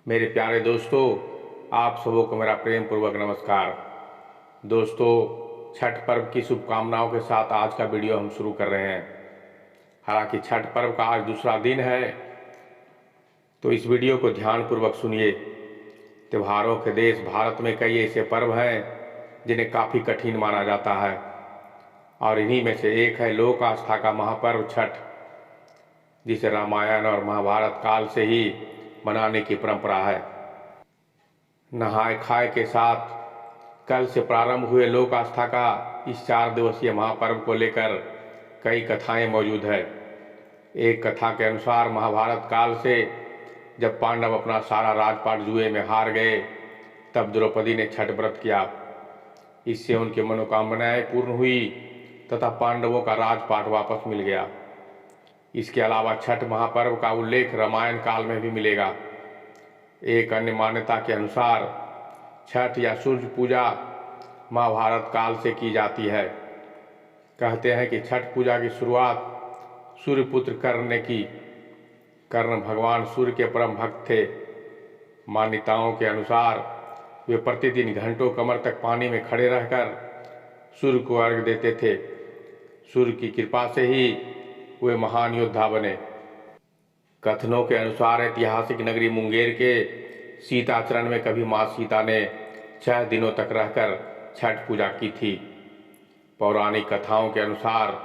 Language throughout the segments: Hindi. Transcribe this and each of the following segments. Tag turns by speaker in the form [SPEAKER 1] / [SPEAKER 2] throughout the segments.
[SPEAKER 1] मेरे प्यारे दोस्तों, आप सबों को मेरा प्रेम पूर्वक नमस्कार। दोस्तों, छठ पर्व की शुभकामनाओं के साथ आज का वीडियो हम शुरू कर रहे हैं। हालांकि छठ पर्व का आज दूसरा दिन है, तो इस वीडियो को ध्यानपूर्वक सुनिए। त्योहारों के देश भारत में कई ऐसे पर्व हैं जिन्हें काफ़ी कठिन माना जाता है, और इन्हीं में से एक है लोक आस्था का महापर्व छठ, जिसे रामायण और महाभारत काल से ही मनाने की परंपरा है। नहाय खाए के साथ कल से प्रारंभ हुए लोक आस्था का इस 4 दिवसीय महापर्व को लेकर कई कथाएं मौजूद है। एक कथा के अनुसार महाभारत काल से जब पांडव अपना सारा राजपाट जुए में हार गए, तब द्रौपदी ने छठ व्रत किया। इससे उनकी मनोकामनाएं पूर्ण हुई तथा पांडवों का राजपाट वापस मिल गया। इसके अलावा छठ महापर्व का उल्लेख रामायण काल में भी मिलेगा। एक अन्य मान्यता के अनुसार छठ या सूर्य पूजा महाभारत काल से की जाती है। कहते हैं कि छठ पूजा की शुरुआत सूर्यपुत्र कर्ण ने की। कर्ण भगवान सूर्य के परम भक्त थे। मान्यताओं के अनुसार वे प्रतिदिन घंटों कमर तक पानी में खड़े रहकर सूर्य को अर्घ्य देते थे। सूर्य की कृपा से ही वे महान योद्धा बने। कथनों के अनुसार ऐतिहासिक नगरी मुंगेर के सीताचरण में कभी माँ सीता ने 6 दिनों तक रहकर छठ पूजा की थी। पौराणिक कथाओं के अनुसार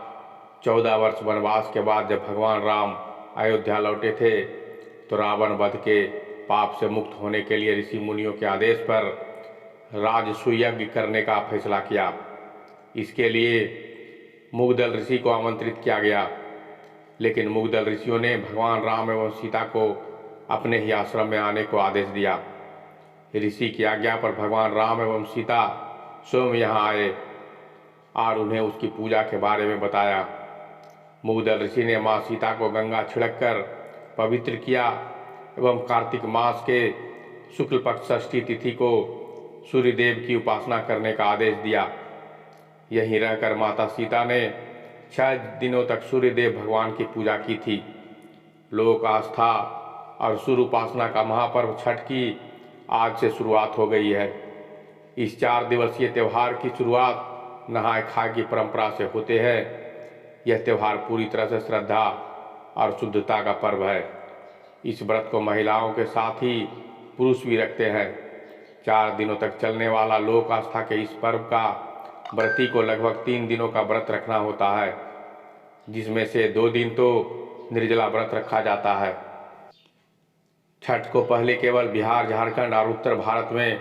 [SPEAKER 1] 14 वर्ष वनवास के बाद जब भगवान राम अयोध्या लौटे थे, तो रावण वध के पाप से मुक्त होने के लिए ऋषि मुनियों के आदेश पर राजसूय यज्ञ करने का फैसला किया। इसके लिए मुगदल ऋषि को आमंत्रित किया गया, लेकिन मुगदल ऋषियों ने भगवान राम एवं सीता को अपने ही आश्रम में आने को आदेश दिया। ऋषि की आज्ञा पर भगवान राम एवं सीता स्वयं यहाँ आए और उन्हें उसकी पूजा के बारे में बताया। मुगदल ऋषि ने माँ सीता को गंगा छिड़ककर पवित्र किया एवं कार्तिक मास के शुक्ल पक्ष षष्ठी तिथि को सूर्यदेव की उपासना करने का आदेश दिया। यहीं रहकर माता सीता ने 6 दिनों तक सूर्यदेव भगवान की पूजा की थी। लोक आस्था और सूर्य उपासना का महापर्व छठ की आज से शुरुआत हो गई है। इस 4 दिवसीय त्यौहार की शुरुआत नहाय खाए की परंपरा से होते हैं। यह त्यौहार पूरी तरह से श्रद्धा और शुद्धता का पर्व है। इस व्रत को महिलाओं के साथ ही पुरुष भी रखते हैं। 4 दिनों तक चलने वाला लोक आस्था के इस पर्व का व्रती को लगभग 3 दिनों का व्रत रखना होता है, जिसमें से 2 दिन तो निर्जला व्रत रखा जाता है। छठ को पहले केवल बिहार, झारखंड और उत्तर भारत में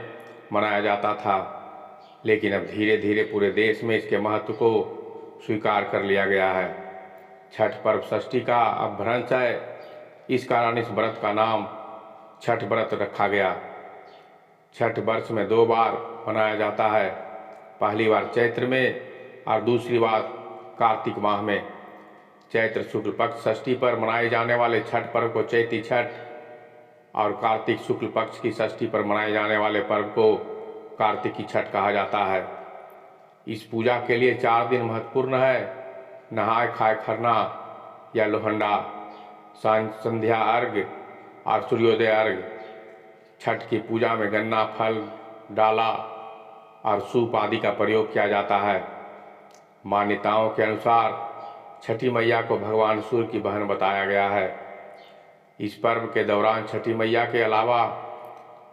[SPEAKER 1] मनाया जाता था, लेकिन अब धीरे धीरे पूरे देश में इसके महत्व को स्वीकार कर लिया गया है। छठ पर्व षष्ठी का अपभ्रंश है, इस कारण इस व्रत का नाम छठ व्रत रखा गया। छठ वर्ष में 2 बार मनाया जाता है, पहली बार चैत्र में और दूसरी बार कार्तिक माह में। चैत्र शुक्ल पक्ष षष्ठी पर मनाए जाने वाले छठ पर्व को चैती छठ और कार्तिक शुक्ल पक्ष की षष्ठी पर मनाए जाने वाले पर्व को कार्तिकी छठ कहा जाता है। इस पूजा के लिए 4 दिन महत्वपूर्ण है। नहाय खाए खरना या लोहंडा, संध्या अर्घ्य और सूर्योदय अर्घ्य। छठ की पूजा में गन्ना, फल, डाला और सूप आदि का प्रयोग किया जाता है। मान्यताओं के अनुसार छठी मैया को भगवान सूर्य की बहन बताया गया है। इस पर्व के दौरान छठी मैया के अलावा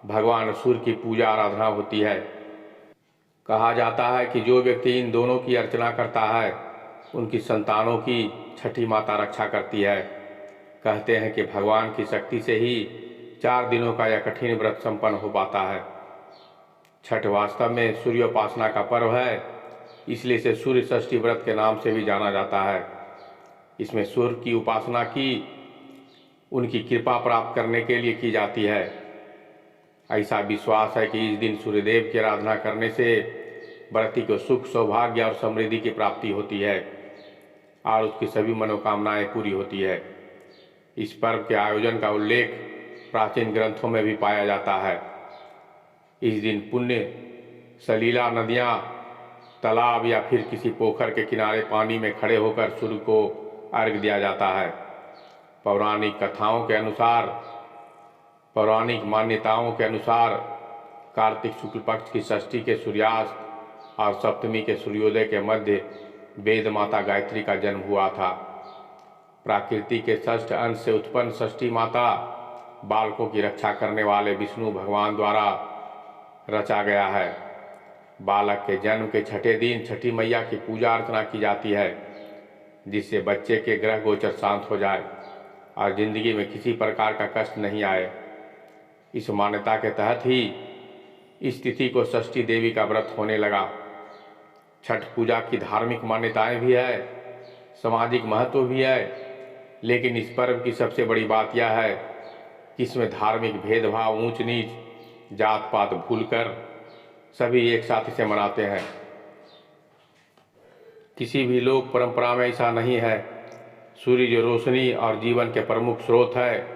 [SPEAKER 1] भगवान सूर्य की पूजा आराधना होती है। कहा जाता है कि जो व्यक्ति इन दोनों की अर्चना करता है, उनकी संतानों की छठी माता रक्षा करती है। कहते हैं कि भगवान की शक्ति से ही 4 दिनों का यह कठिन व्रत संपन्न हो पाता है। छठ वास्तव में सूर्योपासना का पर्व है, इसलिए इसे सूर्य षष्ठी व्रत के नाम से भी जाना जाता है। इसमें सूर्य की उपासना की उनकी कृपा प्राप्त करने के लिए की जाती है। ऐसा विश्वास है कि इस दिन सूर्यदेव की आराधना करने से व्रती को सुख, सौभाग्य और समृद्धि की प्राप्ति होती है और उसकी सभी मनोकामनाएं पूरी होती है। इस पर्व के आयोजन का उल्लेख प्राचीन ग्रंथों में भी पाया जाता है। इस दिन पुण्य सलीला नदियाँ, तालाब या फिर किसी पोखर के किनारे पानी में खड़े होकर सूर्य को अर्घ्य दिया जाता है। पौराणिक कथाओं के अनुसार पौराणिक मान्यताओं के अनुसार कार्तिक शुक्ल पक्ष की षष्ठी के सूर्यास्त और सप्तमी के सूर्योदय के मध्य वेद माता गायत्री का जन्म हुआ था। प्रकृति के षष्ठ अंश से उत्पन्न षष्ठी माता बालकों की रक्षा करने वाले विष्णु भगवान द्वारा रचा गया है। बालक के जन्म के छठे दिन छठी मैया की पूजा अर्चना की जाती है, जिससे बच्चे के ग्रह गोचर शांत हो जाए और जिंदगी में किसी प्रकार का कष्ट नहीं आए। इस मान्यता के तहत ही इस तिथि को षष्ठी देवी का व्रत होने लगा। छठ पूजा की धार्मिक मान्यताएं भी है, सामाजिक महत्व भी है, लेकिन इस पर्व की सबसे बड़ी बात यह है कि इसमें धार्मिक भेदभाव, ऊंच नीच, जात पात भूलकर सभी एक साथ इसे मनाते हैं। किसी भी लोक परंपरा में ऐसा नहीं है। सूर्य जो रोशनी और जीवन के प्रमुख स्रोत है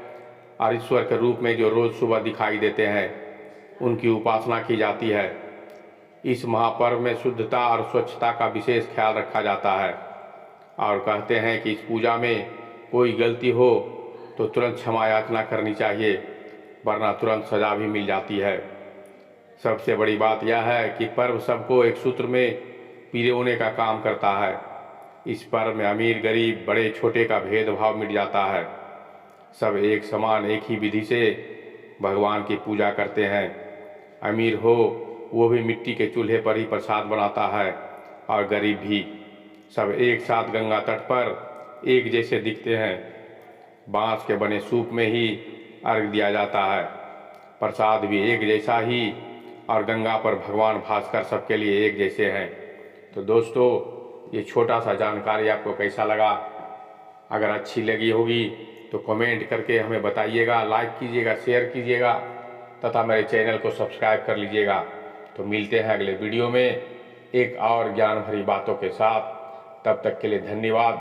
[SPEAKER 1] और ईश्वर के रूप में जो रोज सुबह दिखाई देते हैं, उनकी उपासना की जाती है। इस महापर्व में शुद्धता और स्वच्छता का विशेष ख्याल रखा जाता है और कहते हैं कि इस पूजा में कोई गलती हो तो तुरंत क्षमा याचना करनी चाहिए, वरना तुरंत सजा भी मिल जाती है। सबसे बड़ी बात यह है कि पर्व सबको एक सूत्र में पिरोने का काम करता है। इस पर्व में अमीर गरीब, बड़े छोटे का भेदभाव मिट जाता है। सब एक समान एक ही विधि से भगवान की पूजा करते हैं। अमीर हो वो भी मिट्टी के चूल्हे पर ही प्रसाद बनाता है और गरीब भी। सब एक साथ गंगा तट पर एक जैसे दिखते हैं। बांस के बने सूप में ही अर्घ दिया जाता है। प्रसाद भी एक जैसा ही और गंगा पर भगवान भास्कर सबके लिए एक जैसे हैं। तो दोस्तों, ये छोटा सा जानकारी आपको कैसा लगा? अगर अच्छी लगी होगी तो कमेंट करके हमें बताइएगा, लाइक कीजिएगा, शेयर कीजिएगा तथा मेरे चैनल को सब्सक्राइब कर लीजिएगा। तो मिलते हैं अगले वीडियो में एक और ज्ञान भरी बातों के साथ। तब तक के लिए धन्यवाद।